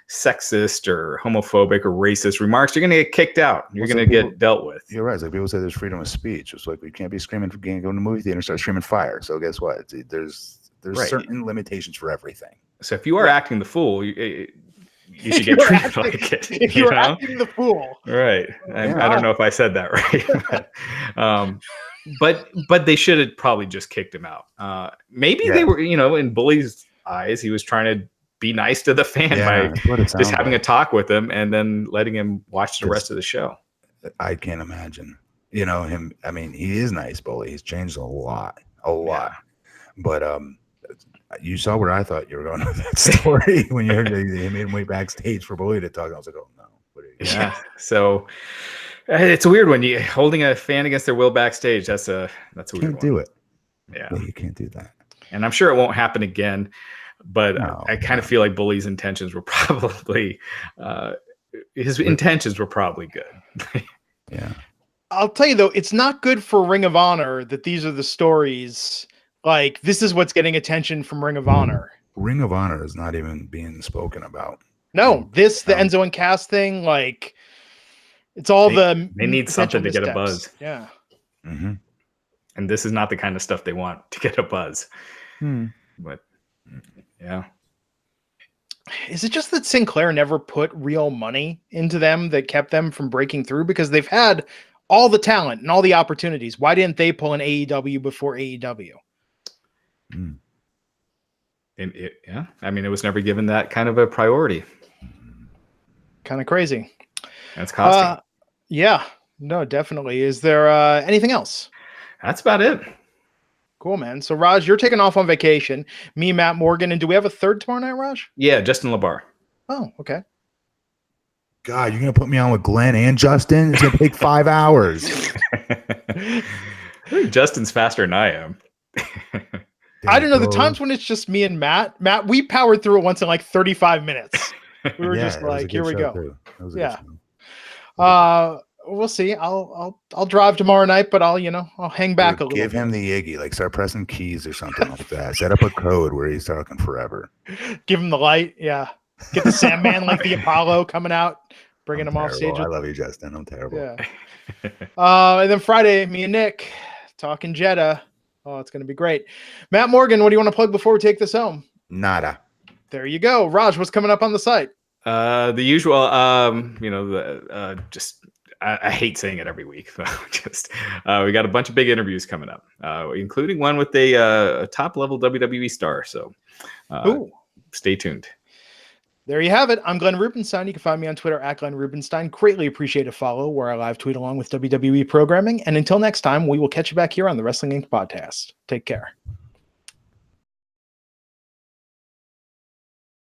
sexist or homophobic or racist remarks, you're going to get kicked out. You're going to get dealt with. You're right. It's like people say there's freedom of speech. It's like we can't be screaming for going to the movie theater and start screaming fire. So guess what? There's certain limitations for everything. So if you are acting the fool, you should get treated like it. If you're acting the fool. Right. I don't know if I said that right. But they should have probably just kicked him out. Maybe they were, in Bully's eyes, he was trying to be nice to the fan by just having a talk with him and then letting him watch the rest of the show. I can't imagine. You know him. I mean, he is nice, Bully. He's changed a lot. But you saw where I thought you were going with that story when you heard they made him wait backstage for Bully to talk. I was like, oh no. Yeah. So it's a weird one. You holding a fan against their will backstage. That's a weird one. Can't do it. Yeah, you can't do that. And I'm sure it won't happen again. But I kind of feel like Bully's intentions were probably intentions were probably good. Yeah. I'll tell you though, it's not good for Ring of Honor that these are the stories. Like, this is what's getting attention from Ring of Honor. Ring of Honor is not even being spoken about. No, the Enzo and Cass thing, like, it's all they need something to get a buzz. Yeah. Mm-hmm. And this is not the kind of stuff they want to get a buzz. But yeah. Is it just that Sinclair never put real money into them that kept them from breaking through? Because they've had all the talent and all the opportunities. Why didn't they pull an AEW before AEW? Yeah. I mean, it was never given that kind of a priority. Kind of crazy. That's costing. Yeah. No, definitely. Is there anything else? That's about it. Cool, man. So, Raj, you're taking off on vacation. Me, Matt Morgan, and do we have a third tomorrow night, Raj? Yeah, Justin LaBar. Oh, okay. God, you're going to put me on with Glenn and Justin? It's going to take 5 hours. I think Justin's faster than I am. I don't know. The times when it's just me and Matt, we powered through it once in like 35 minutes. We were just like, here we go. Yeah. We'll see. I'll drive tomorrow night, but I'll hang back a little. Give him the Iggy, like start pressing keys or something like that. Set up a code where he's talking forever. Give him the light. Yeah. Get the Sandman like the Apollo coming out, bringing him off stage. I love you, Justin. I'm terrible. Yeah. And then Friday, me and Nick talking Jeddah. Oh, it's going to be great. Matt Morgan, what do you want to plug before we take this home? Nada. There you go. Raj, what's coming up on the site? The usual, I hate saying it every week. So we got a bunch of big interviews coming up, including one with a top level WWE star. So stay tuned. There you have it. I'm Glenn Rubenstein. You can find me on Twitter at Glenn Rubenstein. Greatly appreciate a follow where I live tweet along with WWE programming. And until next time, we will catch you back here on the Wrestling Inc. podcast. Take care.